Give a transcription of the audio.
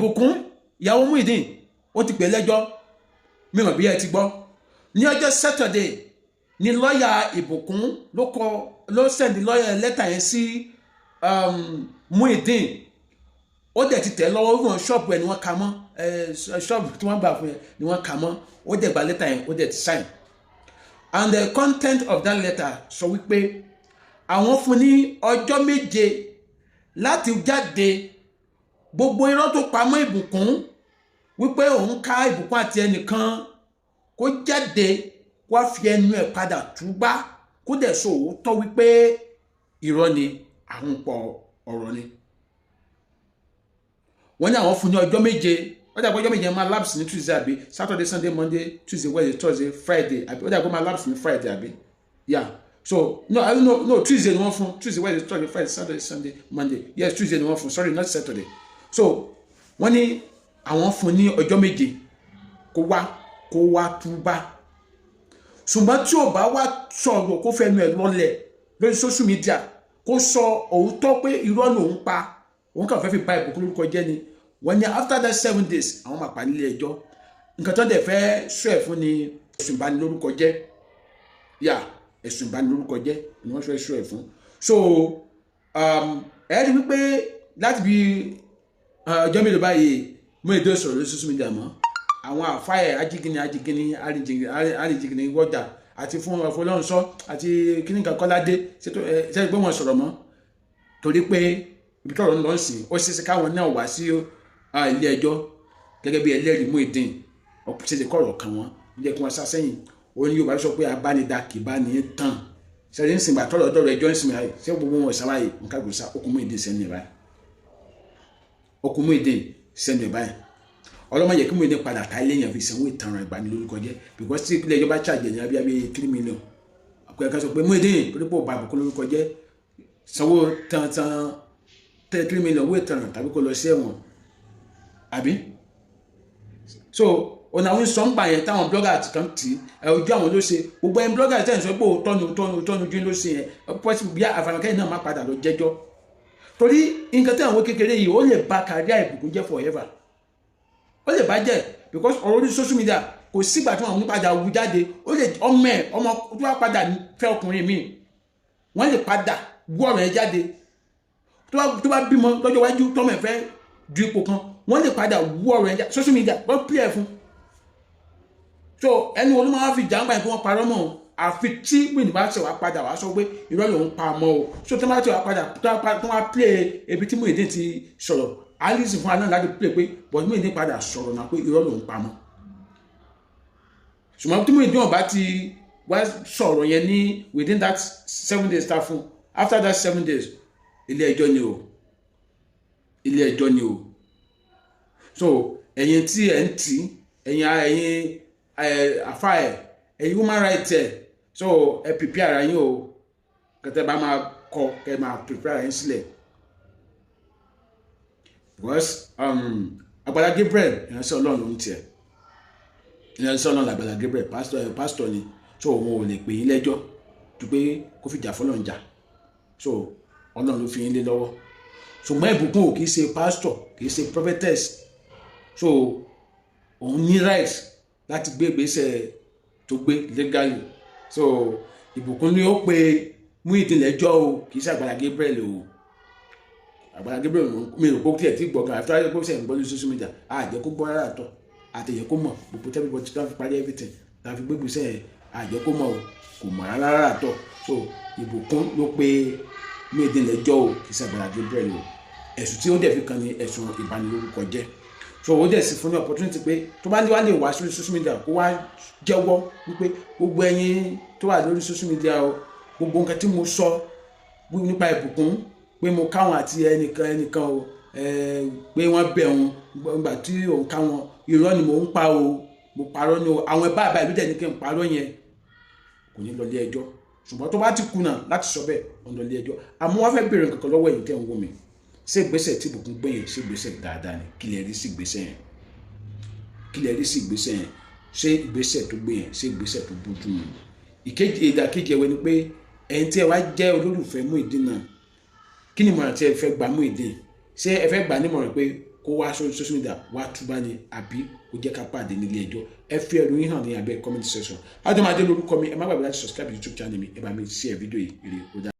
Ìbùkún ìyàwó Muyideen ó ti pè lẹ́jọ́ mímọ̀ bí ẹ ti gbọ́ ní ọjọ́ Saturday ni lọ́ọ̀yà Ìbùkún ló send lọ́ọ̀yà lẹ́tà yẹn sí Muyideen ó dẹ̀ ti tẹ̀ lọ́wọ́ wọn ṣọ́ọ̀bù ẹ̀ ni wọ́n kà mọ́ ṣọ́ọ̀bù tí wọ́n gbà fún ẹ ni wọ́n kà mọ́ ó dẹ̀ gba lẹ́tà yẹn ó dẹ̀ ti sign and the content of that letter sọ wípé àwọn fún ní ọjọ́ 7 láti jáde gbogbo irọ́ tó pamọ́ Ìbùkún wípé òun ká Ìbùkún àti ẹnìkan kó jáde wá fi ẹnu ẹ̀ padà túbá kó dẹ̀ sọ òótọ́ wípé irọ́ ni àwọn pọ̀ ọ̀rọ̀ ni wọ́n ní àwọn fún ní ọjọ́ 7 ó dàgbọ́ ọjọ́ 7 máa lapse ní Tuesday àbí Saturday Sunday Monday Tuesday Wednesday Thursday Friday àbí ó dàgbọ́ máa lapse ní Friday àbí yeah so no Tuesday ni wọ́n fún Tuesday Wednesday Thursday Friday Saturday Sunday Monday yes Tuesday ni wọ́n fún sorry not Saturday so wọ́n ní àwọn fún ní ọjọ́ 7 kó wá túbá ṣùgbọ́n tí ò bá wá sọ̀rọ̀ kó fẹnu ẹ̀ lọ́lẹ̀ lórí social media kó sọ òótọ́ pé irọ́ lòun pa òun kàn fẹ́ fi ba Ìbùkún lórúkọ jẹ́ ni wọ́n ní after that 7 days àwọn máa pa nílé ẹjọ́ nǹkan tó dẹ̀ fẹ́ sọ ẹ̀ fún ni ẹ̀sùn ìbanilórúkọ jẹ́ yà ẹ̀sùn ìbanilórúkọ jẹ́ ni wọ́n fẹ́ sọ ẹ̀ fún so ẹ̀rí wípé láti bí ọjọ́ mélòó báyìí Muyideen sọ̀rọ̀ lórí social media mọ́ àwọn àfáà ajígini arìnjìgìnì wọ́jà àti fún ọ̀fọlọ́runṣọ́ àti kíníkà Kọ́ládé ṣe pé wọ́n sọ̀rọ̀ mọ́ torí pé ibi tọ́rọ̀ ń lọ sí ó ṣeéṣe káwọn náà wá sí ilé ẹjọ́ gẹ́gẹ́ bí ẹlẹ́rìí Muyideen ṣeéṣe kọ̀rọ̀ kan wọn jẹ́ kí wọ́n sá sẹ́yìn ó ní Yorùbá sọ pé abánidá kì bá ní tán ṣẹlẹ̀ ń sìn gbà tọ́rọ̀ ọ̀dọ́ rẹ̀ ẹjọ́ ń sìn báyìí ṣé gbogbo wọn ṣàlàyé nǹkan gbèsà okùn Muyideen sẹ́nu ẹ̀ báyìí okùn Muyideen sẹ́nu ẹ̀ báyìí ọlọ́mọ yẹ kí Muyideen padà ká ilé yẹn fi sanwó ìtanràn ìbanilórúkọ jẹ́ because tí ilé ẹjọ́ bá ṣàjẹ́ ní abíyá 3 million àpò ẹ̀ka sọ pé Muyideen torí pé ó ba Ìbùkún lórúkọ jẹ́ sanwó tan 3 million owó ìtanràn tàbí kó lọ sí ẹ̀wọ̀n àbí so ọ̀nà àwọn sọ́ńgbà yẹn táwọn blogger àti kan tì ojú àwọn ló ṣe gbogbo ẹni blogger tẹ̀ ń sọ pé òótọ́nu ojú ló ṣe yẹn possible bí àfàlàkẹ́yìn náà má padà lọ jẹ́jọ́ torí nǹkan tí àwọn kékeré yìí ó lè ba career Ìbùkún jẹ́ forever ó lè bàjẹ́ because ọ̀rọ̀ orí social media kò sígbà tí wọ́n padà wù jáde ó lè ọmọ tó wá padà fẹ́ ọkùnrin míì wọ́n lè padà wú ọ̀rọ̀ yẹn jáde tó bá bímọ lọ́jọ́ iwájú tọ́mọ̀ ẹ̀ fẹ́ du ipò kan wọ́n lè padà wú ọ̀rọ̀ yẹn jáde social media wọ́n play ẹ̀ fún so ẹni olúmọ wá fi jàǹgbà yẹn kí wọ́n parọ́ mọ́ àfi tí Muyideen bá ṣe wá padà wá sọ pé irọ́ lòun pa mọ́ o so tó bá ṣe wá padà tó wá play ebi tí Muyideen ti sọ̀rọ̀ alice fún aná láti pè pé but Muyideen padà sọ̀rọ̀ náà pé irọ́ lòun pa mọ́ ṣùgbọ́n tí Muyideen bá ti wá sọ̀rọ̀ yẹn ní within that 7 days ta fún after that 7 days ilé ẹjọ́ ni o so ẹ̀yin tí ẹ̀ ń tì ẹ̀yin àfáà ẹ̀yin human rights ẹ̀ so ẹ prepare ara yín o kẹtẹ bá máa kọ kẹ máa prepare ara yín sílẹ̀ because Agbala Gabriel ìránṣẹ́ Ọlọ́run ló ń tiẹ̀ ìránṣẹ́ Ọlọ́run Agbala Gabriel pastor ni so òun ò lè pè yín lẹ́jọ́ tó pé kó fìjà fọlọ́run jà so Ọlọ́run ló fi yín lé lọ́wọ́ ṣùgbọ́n Ìbùkún ò kì í ṣe pastor kì í ṣe prophetess so òun ní right láti gbé ìgbésẹ̀ tó gbé legally so Ìbùkún ni ó pe Muyideen lẹ́jọ́ o kì í ṣe Agbala Gabriel o Agbala Gabriel mi ò gbọ́ tiẹ̀ tí gbọ̀ngàn àfi tọ́lá gbọ́ sẹ́yìn gbọ́ ní social media àjẹ́ kó gbọ́ rárá tọ́ àtẹ̀yẹ kó mọ̀ gbogbo tẹ́bí bọ́ tí wọ́n fi parí everything tá fi gbégbé sẹ́yìn àjẹ́ kó mọ̀ o kò mọ̀ rárá tọ́ so Ìbùkún ló pe Muyideen lẹ́jọ́ o kì í ṣe Agbala Gabriel o ẹ̀sùn tí ó dẹ̀ fi kan ní ẹ̀sùn ìbanilórúkọ jẹ́ so ó dẹ̀ sì fún ní opportunity pé tó bá wá lè wá sórí social media kó wá jẹ́wọ́ wípé gbogbo ẹ̀yin tó wà lórí social media o gbogbo nǹkan tí mo sọ nípa Ìbùkún pé mo káwọn àti ẹnìkan o pé wọ́n bẹ̀ wọn gbà tí òun káwọn irọ́ ni mò ń pa o mo parọ́ ni o àwọn ẹ̀bá àbá ìlú dẹ̀ ní kí n parọ́ yẹn kò ní lọ ilé ẹjọ́ ṣùgbọ́n tó bá ti kùnà láti sọ bẹ́ẹ̀ wọ́n lọ ilé ẹjọ́ àmọ́ wọ́n fẹ́ bèèrè nǹkan lọ́wọ́ ẹ̀yin tẹ́ ń wò mí ṣé ìgbésẹ̀ tí Ìbùkún gbé yẹn ṣé ìgbésẹ̀ dáadáa ni kí lẹ rí sí ìgbésẹ̀ yẹn ṣé ìgbésẹ̀ tó gbé yẹn ṣé ìgbésẹ̀ tó bójú mu ìdàkejì ẹ̀wẹ̀ ni pé ẹ̀yin tí ẹ wá jẹ́ olólùfẹ́ Muyideen náà kí ni ìmọ̀ràn tí ẹ fẹ́ gba Muyideen ṣé ẹ fẹ́ gbà nímọ̀ràn pé kó wá sórí social media wá túbá ni àbí kó jẹ́ ká pàdé nílé ẹjọ́ ẹ fi ẹ̀rù yín hàn ní abẹ́ comment section. Adémọ́dé lórúkọ mi, ẹ má gbàgbé láti subscribe YouTube channel mi, ẹ bá mi share fídíò yìí ire ó dá.